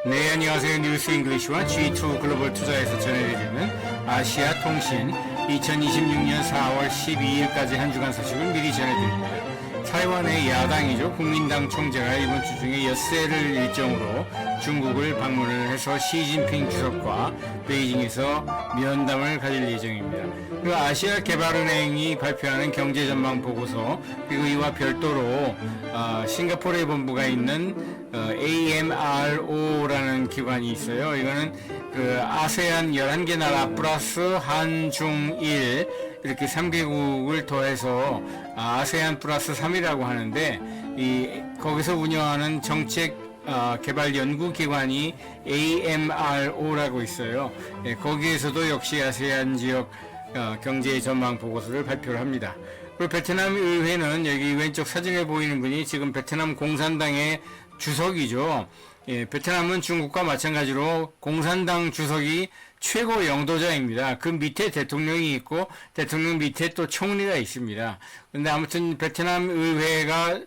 네, 안녕하세요. 뉴스 잉글리시와 G2 글로벌 투자에서 전해드리는 아시아 통신 2026년 4월 12일까지 한 주간 소식을 미리 전해드립니다. 타이완의 야당이죠. 국민당 총재가 이번 주 중에 엿새를 일정으로 중국을 방문을 해서 시진핑 주석과 베이징에서 면담을 가질 예정입니다. 그리고 아시아 개발은행이 발표하는 경제 전망 보고서, 그리고 이와 별도로 싱가포르에 본부가 있는 AMRO라는 기관이 있어요. 이거는 그 아세안 11개 나라 플러스 한중일 이렇게 3개국을 더해서 아세안 플러스 3이라고 하는데, 거기서 운영하는 정책 개발 연구 기관이 AMRO라고 있어요. 거기에서도 역시 아세안 지역 경제 전망 보고서를 발표를 합니다. 그리고 베트남 의회는 여기 왼쪽 사진에 보이는 분이 지금 베트남 공산당의 주석이죠. 베트남은 중국과 마찬가지로 공산당 주석이 최고 영도자입니다. 그 밑에 대통령이 있고 대통령 밑에 또 총리가 있습니다. 근데 아무튼 베트남 의회가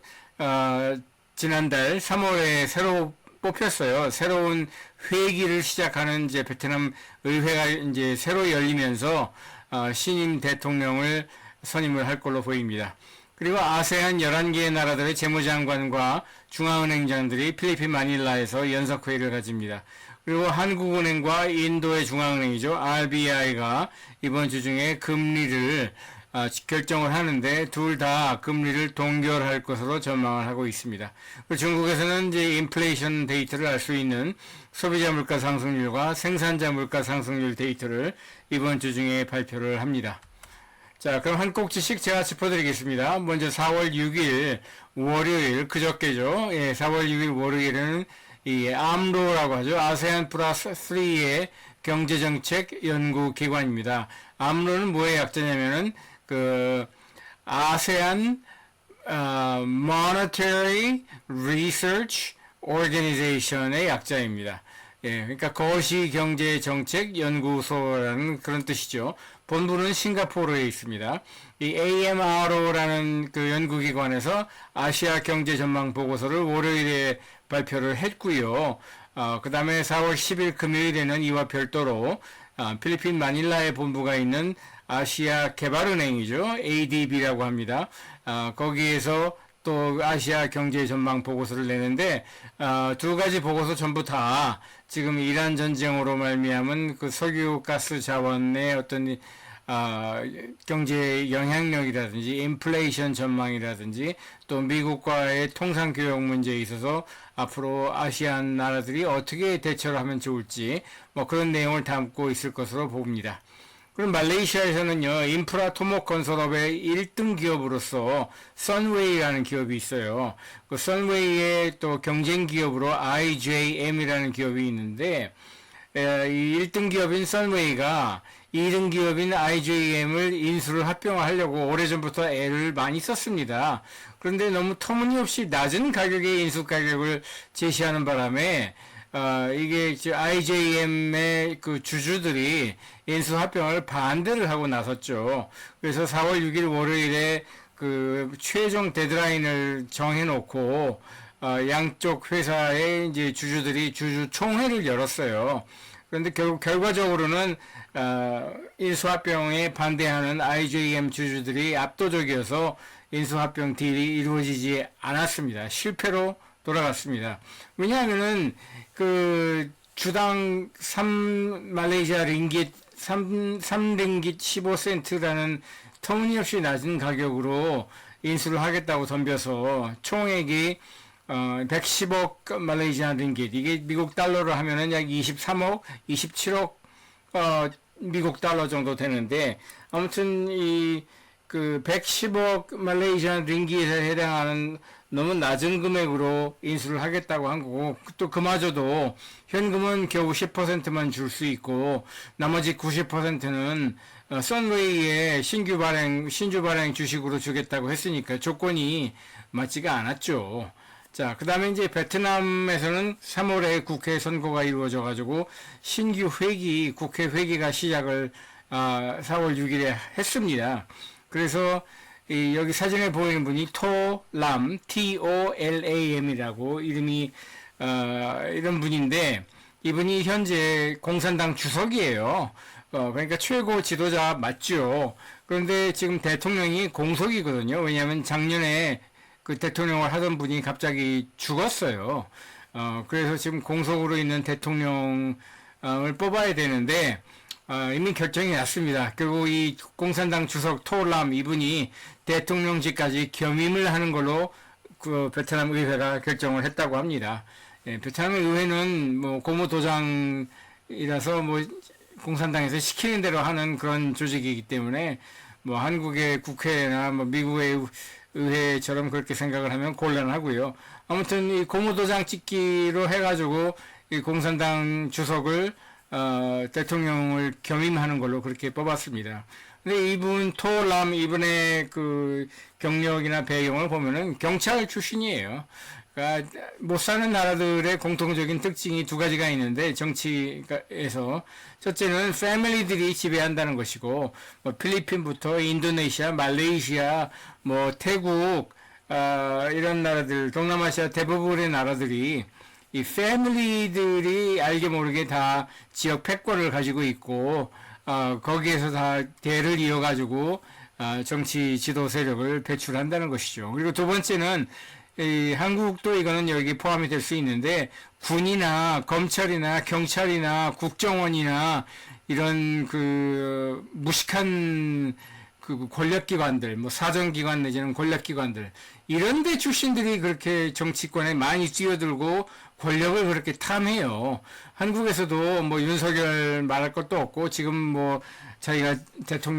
지난달 3월에 새로 뽑혔어요. 새로운 회기를 시작하는 이제 베트남 의회가 이제 새로 열리면서 신임 대통령을 선임을 할 걸로 보입니다. 그리고 아세안 11개 나라들의 재무장관과 중앙은행장들이 필리핀 마닐라에서 연석회의를 가집니다. 그리고 한국은행과 인도의 중앙은행이죠. RBI가 이번 주 중에 금리를 결정을 하는데 둘 다 금리를 동결할 것으로 전망을 하고 있습니다. 중국에서는 이제 인플레이션 데이터를 알 수 있는 소비자 물가 상승률과 생산자 물가 상승률 데이터를 이번 주 중에 발표를 합니다. 자, 그럼 한 꼭지씩 제가 짚어드리겠습니다. 먼저 4월 6일 월요일, 그저께죠. 4월 6일 월요일은 이 암로라고 하죠. 아세안 플러스 3의 경제정책 연구기관입니다. 암로는 뭐의 약자냐면은 아세안 Monetary Research Organization의 약자입니다. 그러니까 거시경제정책연구소라는 그런 뜻이죠. 본부는 싱가포르에 있습니다. 이 AMRO라는 그 연구기관에서 아시아 경제 전망 보고서를 월요일에 발표를 했고요. 그 다음에 4월 10일 금요일에는 이와 별도로 필리핀 마닐라에 본부가 있는 아시아 개발은행이죠. ADB라고 합니다. 거기에서 또 아시아 경제 전망 보고서를 내는데, 두 가지 보고서 전부 다 지금 이란 전쟁으로 말미암은 그 석유 가스 자원의 어떤 경제 영향력이라든지 인플레이션 전망이라든지 또 미국과의 통상 교역 문제에 있어서 앞으로 아시안 나라들이 어떻게 대처를 하면 좋을지 뭐 그런 내용을 담고 있을 것으로 봅니다. 그럼 말레이시아에서는요, 인프라 토목 건설업의 1등 기업으로서 선웨이라는 기업이 있어요. 그 선웨이의 또 경쟁 기업으로 IJM이라는 기업이 있는데, 이 1등 기업인 선웨이가 2등 기업인 IJM을 인수를 합병하려고 오래전부터 애를 많이 썼습니다. 그런데 너무 터무니없이 낮은 가격의 인수 가격을 제시하는 바람에 이게 IJM의 그 주주들이 인수합병을 반대를 하고 나섰죠. 그래서 4월 6일 월요일에 그 최종 데드라인을 정해놓고 양쪽 회사의 이제 주주들이 주주총회를 열었어요. 그런데 결과적으로는 인수합병에 반대하는 IJM 주주들이 압도적이어서 인수합병 딜이 이루어지지 않았습니다. 실패로 돌아갔습니다. 왜냐하면은 그 주당 3말레이시아 링깃 3링깃 15센트라는 터무니없이 낮은 가격으로 인수를 하겠다고 덤벼서 총액이 110억 말레이시아 링깃, 이게 미국 달러로 하면은 약 23억, 27억 미국 달러 정도 되는데, 아무튼 그 110억 말레이시아 링깃에 해당하는 너무 낮은 금액으로 인수를 하겠다고 한 거고, 또 그마저도 현금은 겨우 10%만 줄 수 있고 나머지 90%는 선웨이의 신주 발행 주식으로 주겠다고 했으니까 조건이 맞지가 않았죠. 자, 그 다음에 이제 베트남에서는 3월에 국회 선거가 이루어져 가지고 신규 국회 회기가 시작을 4월 6일에 했습니다. 그래서 여기 사진에 보이는 분이 토람, TOLAM이라고 이름이 이런 분인데 이분이 현재 공산당 주석이에요. 그러니까 최고 지도자 맞죠. 그런데 지금 대통령이 공석이거든요. 왜냐하면 작년에 그 대통령을 하던 분이 갑자기 죽었어요. 그래서 지금 공석으로 있는 대통령을 뽑아야 되는데, 이미 결정이 났습니다. 결국 이 공산당 주석 토람 이분이 대통령직까지 겸임을 하는 걸로 그 베트남 의회가 결정을 했다고 합니다. 예, 베트남 의회는 뭐 고무도장이라서 뭐 공산당에서 시키는 대로 하는 그런 조직이기 때문에 뭐 한국의 국회나 뭐 미국의 의회처럼 그렇게 생각을 하면 곤란하고요. 아무튼 이 고무도장 찍기로 해가지고 이 공산당 주석을 대통령을 겸임하는 걸로 그렇게 뽑았습니다. 근데 이분 토람 이분의 그 경력이나 배경을 보면은 경찰 출신이에요. 그러니까 못 사는 나라들의 공통적인 특징이 두 가지가 있는데 정치에서 첫째는 패밀리들이 지배한다는 것이고 뭐 필리핀부터 인도네시아, 말레이시아, 뭐 태국 이런 나라들 동남아시아 대부분의 나라들이 이 패밀리들이 알게 모르게 다 지역 패권을 가지고 있고 거기에서 다 대를 이어가지고 정치 지도 세력을 배출한다는 것이죠. 그리고 두 번째는 이 한국도 이거는 여기 포함이 될 수 있는데 군이나 검찰이나 경찰이나 국정원이나 이런 그 무식한 그 권력기관들, 뭐 사정기관 내지는 권력기관들 이런 데 출신들이 그렇게 정치권에 많이 뛰어들고 권력을 그렇게 탐해요. 한국에서도 뭐 윤석열 말할 것도 없고 지금 뭐 자기가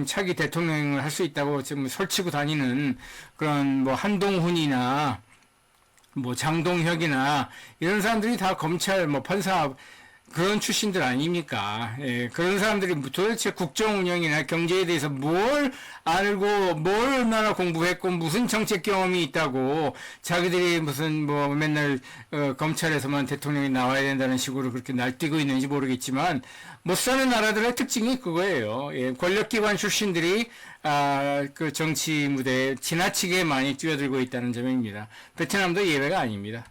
차기 대통령을 할 수 있다고 지금 설치고 다니는 그런 뭐 한동훈이나 뭐 장동혁이나 이런 사람들이 다 검찰 뭐 판사 그런 출신들 아닙니까? 예, 그런 사람들이 도대체 국정 운영이나 경제에 대해서 뭘 알고 뭘 얼마나 공부했고 무슨 정책 경험이 있다고 자기들이 무슨 뭐 맨날 검찰에서만 대통령이 나와야 된다는 식으로 그렇게 날뛰고 있는지 모르겠지만 못 사는 나라들의 특징이 그거예요. 예, 권력기관 출신들이 그 정치 무대에 지나치게 많이 뛰어들고 있다는 점입니다. 베트남도 예외가 아닙니다.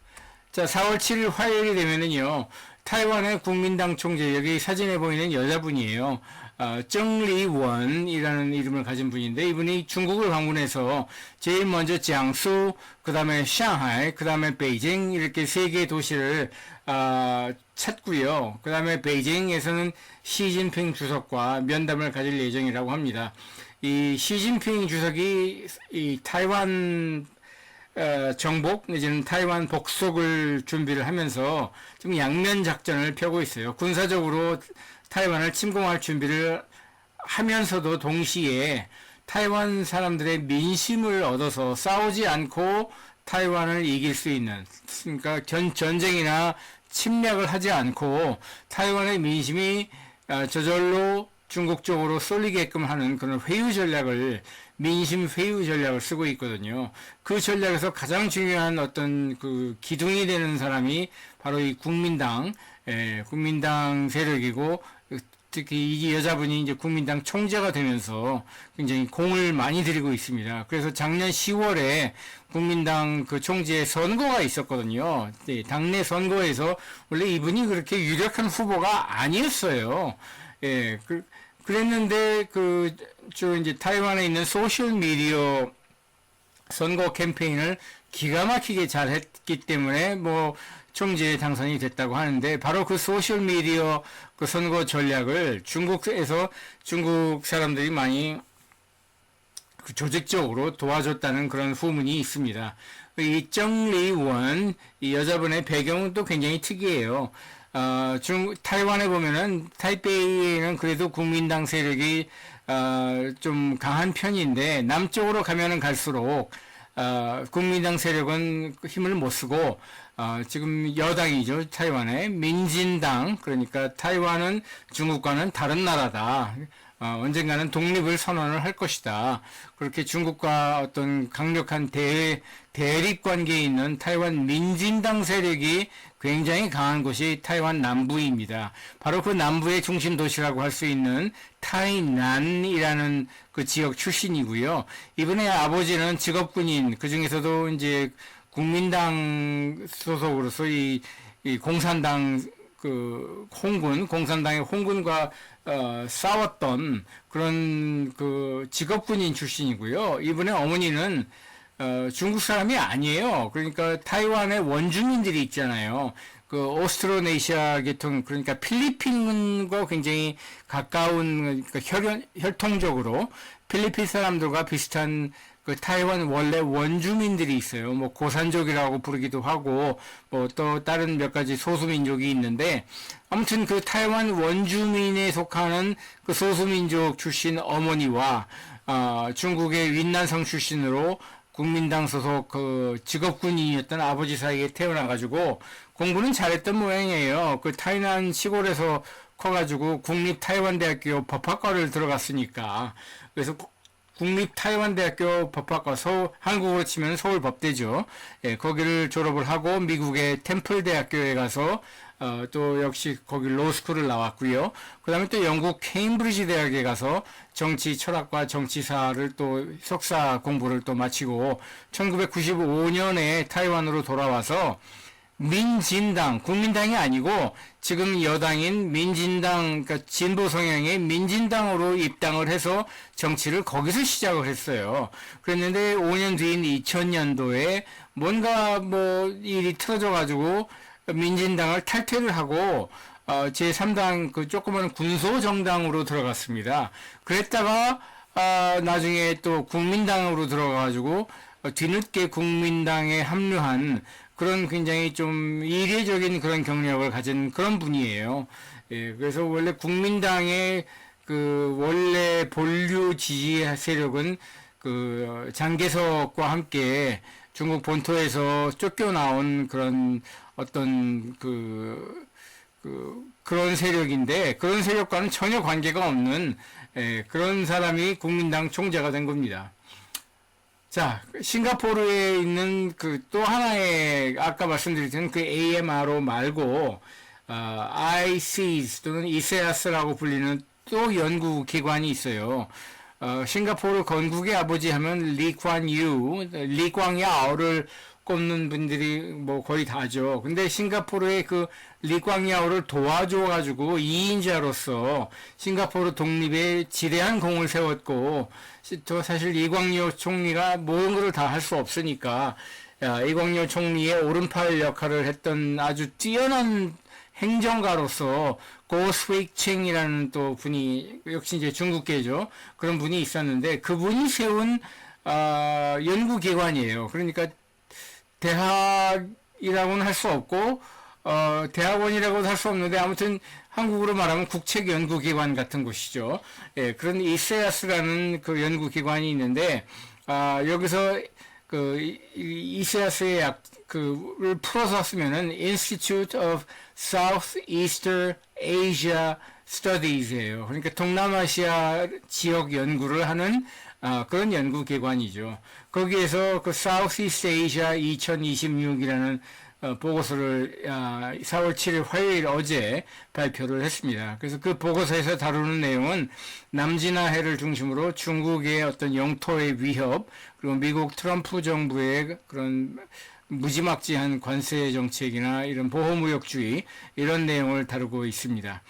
자, 4월 7일 화요일이 되면은요. 타이완의 국민당 총재, 여기 사진에 보이는 여자분이에요. 정리원이라는 이름을 가진 분인데 이분이 중국을 방문해서 제일 먼저 지앙수, 그 다음에 상하이, 그 다음에 베이징 이렇게 세 개의 도시를 찾고요. 그 다음에 베이징에서는 시진핑 주석과 면담을 가질 예정이라고 합니다. 이 시진핑 주석이 이 타이완 정복 내지는 타이완 복속을 준비를 하면서 지금 양면 작전을 펴고 있어요. 군사적으로 타이완을 침공할 준비를 하면서도 동시에 타이완 사람들의 민심을 얻어서 싸우지 않고 타이완을 이길 수 있는, 그러니까 전쟁이나 침략을 하지 않고 타이완의 민심이 저절로 중국 쪽으로 쏠리게끔 하는 그런 회유 전략을 민심 회유 전략을 쓰고 있거든요. 그 전략에서 가장 중요한 어떤 그 기둥이 되는 사람이 바로 이 국민당 세력이고 특히 이 여자분이 이제 국민당 총재가 되면서 굉장히 공을 많이 들이고 있습니다. 그래서 작년 10월에 국민당 그 총재 선거가 있었거든요. 네, 당내 선거에서 원래 이분이 그렇게 유력한 후보가 아니었어요. 예, 그랬는데 이제 타이완에 있는 소셜 미디어 선거 캠페인을 기가 막히게 잘 했기 때문에 뭐 총재 당선이 됐다고 하는데 바로 그 소셜 미디어 그 선거 전략을 중국에서 중국 사람들이 많이 조직적으로 도와줬다는 그런 후문이 있습니다. 이 정리원 이 여자분의 배경은 또 굉장히 특이해요. 타이완에 보면은 타이베이에는 그래도 국민당 세력이 좀 강한 편인데 남쪽으로 가면은 갈수록 국민당 세력은 힘을 못 쓰고 지금 여당이죠. 타이완의 민진당, 그러니까 타이완은 중국과는 다른 나라다. 언젠가는 독립을 선언을 할 것이다. 그렇게 중국과 어떤 강력한 대립 관계에 있는 타이완 민진당 세력이 굉장히 강한 곳이 타이완 남부입니다. 바로 그 남부의 중심 도시라고 할 수 있는 타이난이라는 그 지역 출신이고요. 이분의 아버지는 직업군인, 그 중에서도 이제 국민당 소속으로서 이 이 공산당 공산당의 홍군과 싸웠던 그런 직업군인 출신이고요. 이분의 어머니는 중국 사람이 아니에요. 그러니까 타이완의 원주민들이 있잖아요. 오스트로네시아 계통, 그러니까 필리핀과 굉장히 가까운, 그러니까 혈통적으로 필리핀 사람들과 비슷한 타이완 원래 원주민들이 있어요. 뭐 고산족이라고 부르기도 하고 뭐 또 다른 몇 가지 소수민족이 있는데, 아무튼 타이완 원주민에 속하는 소수민족 출신 어머니와 중국의 윈난성 출신으로 국민당 소속 직업군인이었던 아버지 사이에 태어나가지고 공부는 잘했던 모양이에요. 타이난 시골에서 커가지고 국립 타이완대학교 법학과를 들어갔으니까. 그래서 국립 타이완대학교 법학과, 한국으로 치면 서울법대죠. 예, 거기를 졸업을 하고 미국의 템플 대학교에 가서 또 역시 거기 로스쿨을 나왔고요. 그 다음에 또 영국 케임브리지 대학에 가서 정치 철학과 정치사를 또 석사 공부를 또 마치고 1995년에 타이완으로 돌아와서 민진당, 국민당이 아니고 지금 여당인 민진당, 그러니까 진보 성향의 민진당으로 입당을 해서 정치를 거기서 시작을 했어요. 그랬는데 5년 뒤인 2000년도에 뭔가 일이 틀어져 가지고 민진당을 탈퇴를 하고 제3당 조그만 군소 정당으로 들어갔습니다. 그랬다가 나중에 또 국민당으로 들어가가지고 뒤늦게 국민당에 합류한 그런 굉장히 좀 이례적인 그런 경력을 가진 그런 분이에요. 예, 그래서 원래 국민당의 원래 본류 지지 세력은 장개석과 함께 중국 본토에서 쫓겨나온 그런 어떤 그런 세력인데, 그런 세력과는 전혀 관계가 없는 그런 사람이 국민당 총재가 된 겁니다. 자, 싱가포르에 있는 또 하나의 아까 말씀드렸던 AMRO 말고 ICES 또는 이세아스라고 불리는 또 연구기관이 있어요. 싱가포르 건국의 아버지 하면 리광야오를 꼽는 분들이 거의 다죠. 근데 싱가포르의 리광야오를 도와줘가지고 2인자로서 싱가포르 독립에 지대한 공을 세웠고, 또 사실 리광야오 총리가 모든 것을 다 할 수 없으니까, 리광야오 총리의 오른팔 역할을 했던 아주 뛰어난 행정가로서 고스웨이칭이라는 또 분이, 역시 이제 중국계죠. 그런 분이 있었는데, 그분이 세운 연구기관이에요. 그러니까 대학이라고는 할 수 없고 대학원이라고도 할 수 없는데, 아무튼 한국으로 말하면 국책연구기관 같은 곳이죠. 예, 그런 이세아스라는 연구기관이 있는데, 여기서 이세아스의 를 풀어서 쓰면은 Institute of Southeastern Asia Studies예요. 그러니까 동남아시아 지역 연구를 하는 그런 연구기관이죠. 거기에서 Southeast Asia 2026이라는 보고서를 4월 7일 화요일 어제 발표를 했습니다. 그래서 그 보고서에서 다루는 내용은 남진아해를 중심으로 중국의 어떤 영토의 위협, 그리고 미국 트럼프 정부의 그런 무지막지한 관세 정책이나 이런 보호무역주의, 이런 내용을 다루고 있습니다.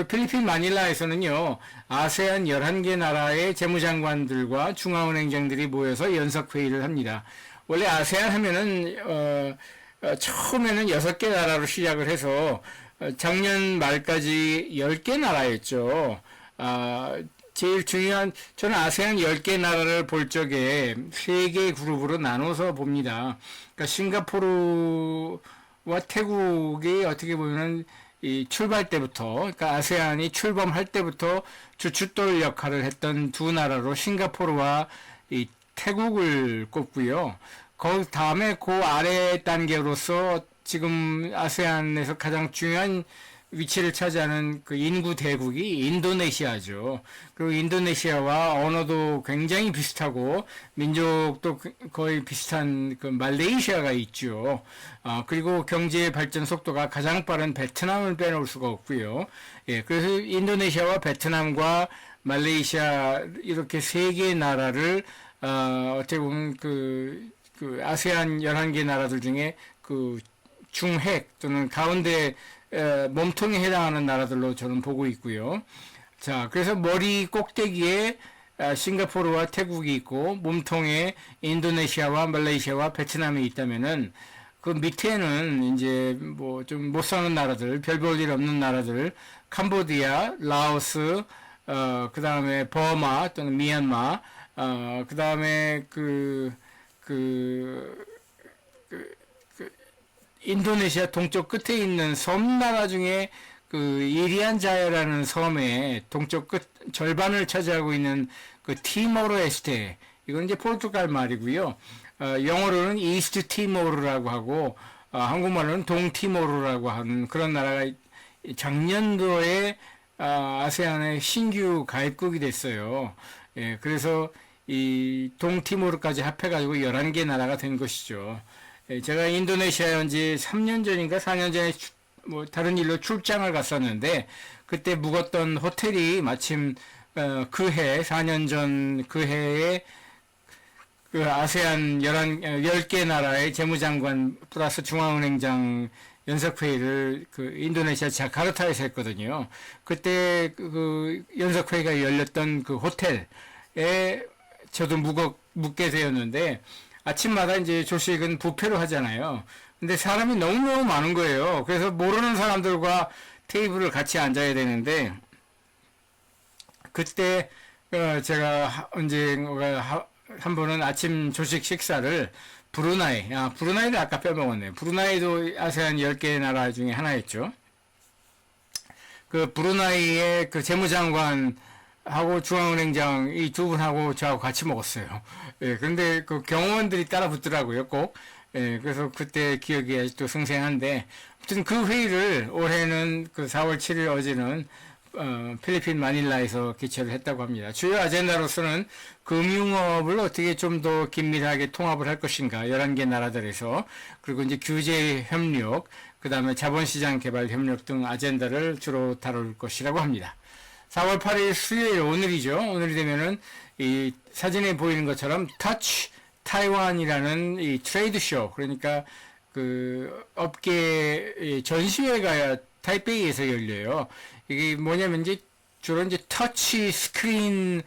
필리핀 마닐라에서는요, 아세안 11개 나라의 재무장관들과 중앙은행장들이 모여서 연석회의를 합니다. 원래 아세안 하면은 처음에는 6개 나라로 시작을 해서 작년 말까지 10개 나라였죠. 제일 중요한, 저는 아세안 10개 나라를 볼 적에 3개 그룹으로 나눠서 봅니다. 그러니까 싱가포르와 태국이 어떻게 보면은 이 출발 때부터, 그러니까 아세안이 출범할 때부터 주춧돌 역할을 했던 두 나라로 싱가포르와 이 태국을 꼽고요. 그 다음에 그 아래 단계로서 지금 아세안에서 가장 중요한 위치를 차지하는 인구 대국이 인도네시아죠. 그리고 인도네시아와 언어도 굉장히 비슷하고 민족도 거의 비슷한 말레이시아가 있죠. 그리고 경제 발전 속도가 가장 빠른 베트남을 빼놓을 수가 없고요. 예, 그래서 인도네시아와 베트남과 말레이시아 이렇게 세 개의 나라를 어떻게 보면 아세안 11개 나라들 중에 중핵 또는 가운데 몸통에 해당하는 나라들로 저는 보고 있고요. 자, 그래서 머리 꼭대기에 싱가포르와 태국이 있고 몸통에 인도네시아와 말레이시아와 베트남이 있다면은 그 밑에는 이제 뭐 좀 못 사는 나라들, 별 볼 일 없는 나라들, 캄보디아, 라오스, 그 다음에 버마 또는 미얀마, 그 다음에 인도네시아 동쪽 끝에 있는 섬 나라 중에 그 이리안자야라는 섬의 동쪽 끝 절반을 차지하고 있는 그 티모르에스테, 이건 이제 포르투갈 말이고요. 영어로는 이스트 티모르라고 하고 한국말로는 동티모르라고 하는 그런 나라가 작년도에 아세안의 신규 가입국이 됐어요. 예, 그래서 이 동티모르까지 합해가지고 11개 나라가 된 것이죠. 예, 제가 인도네시아에 온 지 3년 전인가 4년 전에 뭐 다른 일로 출장을 갔었는데 그때 묵었던 호텔이 마침 그 해, 4년 전 그 해에 그 아세안 10개 나라의 재무장관 플러스 중앙은행장 연석회의를 그 인도네시아 자카르타에서 했거든요. 그때 그 연석회의가 열렸던 그 호텔에 저도 묵게 되었는데 아침마다 이제 조식은 뷔페로 하잖아요. 근데 사람이 너무너무 많은 거예요. 그래서 모르는 사람들과 테이블을 같이 앉아야 되는데 그때 제가 언젠가 한 번은 아침 조식 식사를 브루나이를 아까 빼먹었네요. 브루나이도 아세안 10개 나라 중에 하나였죠. 그 브루나이의 그 재무장관하고 중앙은행장 이 두 분하고 저하고 같이 먹었어요. 예, 근데 그 경호원들이 따라 붙더라고요, 꼭. 예, 그래서 그때 기억이 아직도 생생한데, 아무튼 그 회의를 올해는 그 4월 7일 어제는 필리핀 마닐라에서 개최를 했다고 합니다. 주요 아젠다로서는 금융업을 어떻게 좀 더 긴밀하게 통합을 할 것인가, 11개 나라들에서, 그리고 이제 규제 협력, 그 다음에 자본시장 개발 협력 등 아젠다를 주로 다룰 것이라고 합니다. 4월 8일 수요일, 오늘이죠. 오늘이 되면은 이 사진에 보이는 것처럼 터치 타이완이라는 이 트레이드 쇼, 그러니까 그 업계 전시회가 타이베이에서 열려요. 이게 뭐냐면 이제 주로 이제 터치 스크린을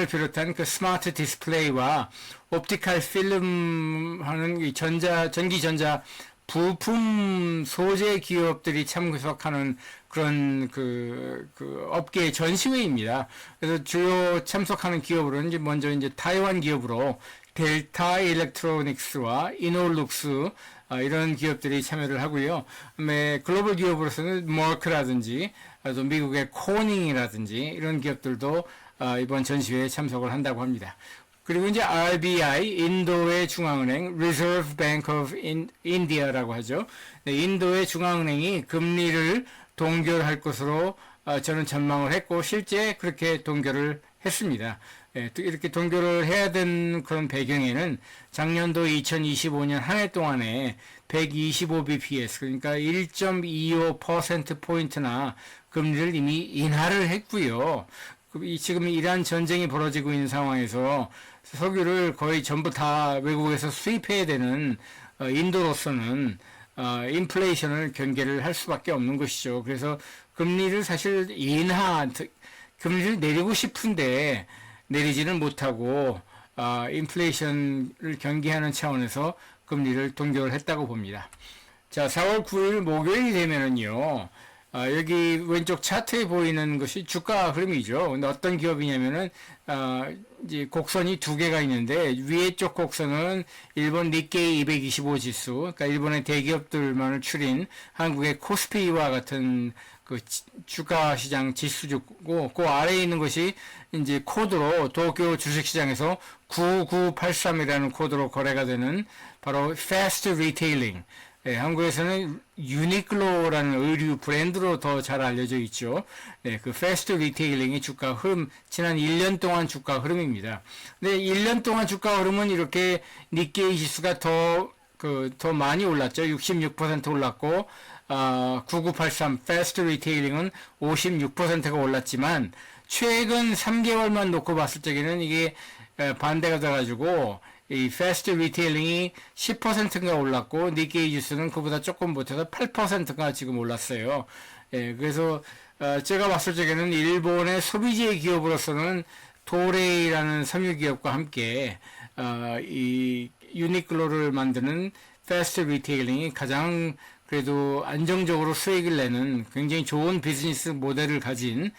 비롯한 그 스마트 디스플레이와 옵티컬 필름 하는 이 전기 전자 부품 소재 기업들이 참석하는 그런 그 업계의 전시회입니다. 그래서 주요 참석하는 기업으로는 이제 먼저 이제 타이완 기업으로 델타 일렉트로닉스와 이노룩스 이런 기업들이 참여를 하고요. 그다음에 글로벌 기업으로서는 머크라든지 또 미국의 코닝이라든지 이런 기업들도 이번 전시회에 참석을 한다고 합니다. 그리고 이제 RBI, 인도의 중앙은행, Reserve Bank of India라고 하죠. 네, 인도의 중앙은행이 금리를 동결할 것으로 저는 전망을 했고 실제 그렇게 동결을 했습니다. 예, 이렇게 동결을 해야 되는 그런 배경에는 작년도 2025년 한 해 동안에 125bps, 그러니까 1.25%포인트나 금리를 이미 인하를 했고요. 지금 이란 전쟁이 벌어지고 있는 상황에서 석유를 거의 전부 다 외국에서 수입해야 되는 인도로서는 인플레이션을 경계를 할 수밖에 없는 것이죠. 그래서 금리를 사실 금리를 내리고 싶은데 내리지는 못하고 인플레이션을 경계하는 차원에서 금리를 동결을 했다고 봅니다. 자, 4월 9일 목요일이 되면은요. 여기 왼쪽 차트에 보이는 것이 주가 흐름이죠. 근데 어떤 기업이냐면은 이제 곡선이 두 개가 있는데 위에 쪽 곡선은 일본 니케이 225 지수, 그러니까 일본의 대기업들만을 추린 한국의 코스피와 같은 그 주가 시장 지수주고, 그 아래에 있는 것이 이제 코드로 도쿄 주식시장에서 9983이라는 코드로 거래가 되는 바로 Fast Retailing. 네, 한국에서는 유니클로라는 의류 브랜드로 더 잘 알려져 있죠. 네, 그 패스트 리테일링의 주가 흐름, 지난 1년 동안 주가 흐름입니다. 근데 1년 동안 주가 흐름은 이렇게 니케이 지수가 더 많이 올랐죠. 66% 올랐고, 9983 패스트 리테일링은 56%가 올랐지만, 최근 3개월만 놓고 봤을 적에는 이게 반대가 돼가지고, 이 패스트 리테일링이 10%가 올랐고 니케이 지수는 그보다 조금 못해서 8%가 지금 올랐어요. 예, 그래서 제가 봤을 적에는 일본의 소비재 기업으로서는 도레이라는 섬유 기업과 함께 이 유니클로를 만드는 패스트 리테일링이 가장 그래도 안정적으로 수익을 내는 굉장히 좋은 비즈니스 모델을 가진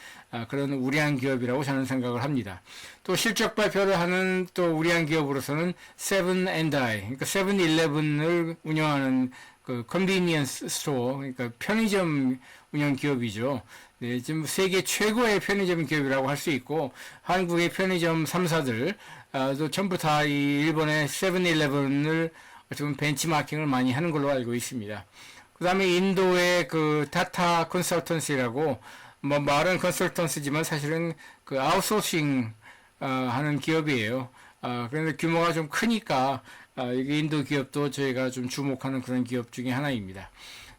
그런 우량한 기업이라고 저는 생각을 합니다. 또 실적 발표를 하는 또 우량한 기업으로서는 세븐앤아이, 그러니까 세븐일레븐을 운영하는 그 컨비니언스 스토어, 그러니까 편의점 운영 기업이죠. 네, 지금 세계 최고의 편의점 기업이라고 할 수 있고 한국의 편의점 3사들 또 전부 다 이 일본의 세븐일레븐을 지금 벤치마킹을 많이 하는 걸로 알고 있습니다. 그 다음에 인도의 그 타타 컨설턴시라고 뭐 말은 컨설턴시지만 사실은 그 아웃소싱 하는 기업이에요. 그런데 규모가 좀 크니까 이게 인도 기업도 저희가 좀 주목하는 그런 기업 중에 하나입니다.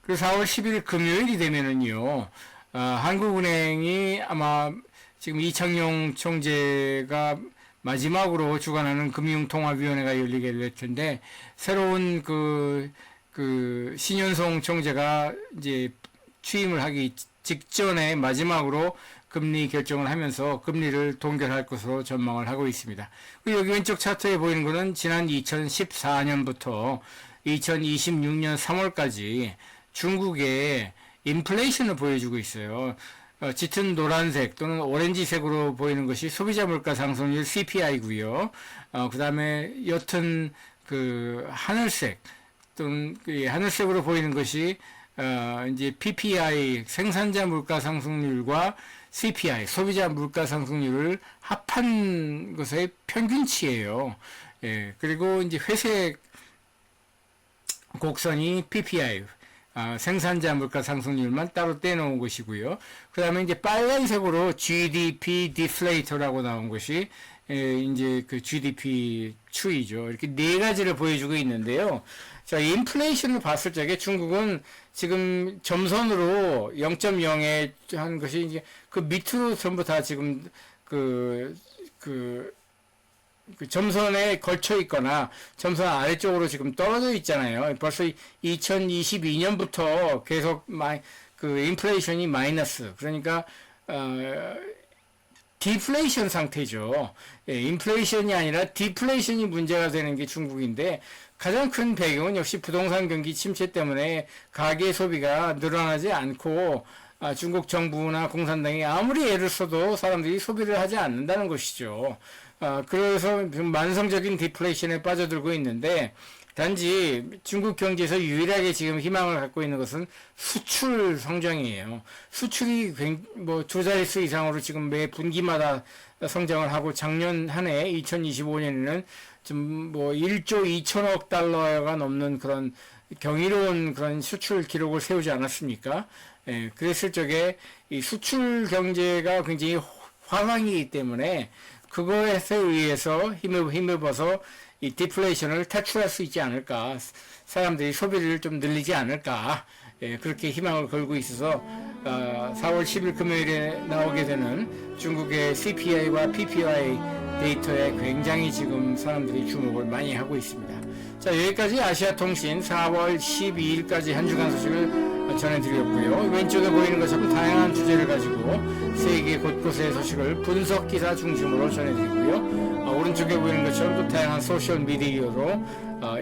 그리고 4월 10일 금요일이 되면은요, 한국은행이 아마 지금 이창용 총재가 마지막으로 주관하는 금융통합위원회가 열리게 될 텐데, 새로운 그 신현송 총재가 이제 취임을 하기 직전에 마지막으로 금리 결정을 하면서 금리를 동결할 것으로 전망을 하고 있습니다. 그리고 여기 왼쪽 차트에 보이는 것은 지난 2014년부터 2026년 3월까지 중국의 인플레이션을 보여주고 있어요. 짙은 노란색 또는 오렌지색으로 보이는 것이 소비자 물가 상승률 CPI고요. 그 다음에 옅은 그 하늘색 또는 그 하늘색으로 보이는 것이 이제 PPI 생산자 물가 상승률과 CPI 소비자 물가 상승률을 합한 것의 평균치예요. 예, 그리고 이제 회색 곡선이 PPI 생산자 물가 상승률만 따로 떼놓은 것이고요. 그 다음에 이제 빨간색으로 GDP 디플레이터라고 나온 것이 이제 그 GDP 추이죠. 이렇게 네 가지를 보여주고 있는데요. 자, 인플레이션을 봤을 적에 중국은 지금 점선으로 0.0에 한 것이 이제 그 밑으로 전부 다 지금 그 점선에 걸쳐 있거나 점선 아래쪽으로 지금 떨어져 있잖아요. 벌써 2022년부터 계속 그 인플레이션이 마이너스. 그러니까 디플레이션 상태죠. 예, 인플레이션이 아니라 디플레이션이 문제가 되는 게 중국인데 가장 큰 배경은 역시 부동산 경기 침체 때문에 가계 소비가 늘어나지 않고 중국 정부나 공산당이 아무리 애를 써도 사람들이 소비를 하지 않는다는 것이죠. 그래서 만성적인 디플레이션에 빠져들고 있는데 단지 중국 경제에서 유일하게 지금 희망을 갖고 있는 것은 수출 성장이에요. 수출이 뭐 두 자릿수 이상으로 지금 매 분기마다 성장을 하고 작년 한 해 2025년에는 좀 뭐 1조 2천억 달러가 넘는 그런 경이로운 그런 수출 기록을 세우지 않았습니까? 예, 그랬을 적에 이 수출 경제가 굉장히 화강이기 때문에 그거에 의해서 힘입어서 이 디플레이션을 탈출할 수 있지 않을까, 사람들이 소비를 좀 늘리지 않을까, 예, 그렇게 희망을 걸고 있어서 4월 10일 금요일에 나오게 되는 중국의 CPI와 PPI 데이터에 굉장히 지금 사람들이 주목을 많이 하고 있습니다. 자, 여기까지 아시아통신 4월 12일까지 한 주간 소식을 전해드렸고요. 왼쪽에 보이는 것처럼 다양한 주제를 가지고 세계 곳곳의 소식을 분석 기사 중심으로 전해드리고요. 오른쪽에 보이는 것처럼 또 다양한 소셜 미디어로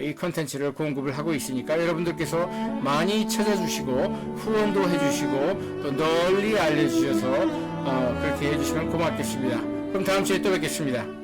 이 컨텐츠를 공급을 하고 있으니까 여러분들께서 많이 찾아주시고 후원도 해주시고 또 널리 알려주셔서 그렇게 해주시면 고맙겠습니다. 그럼 다음 주에 또 뵙겠습니다.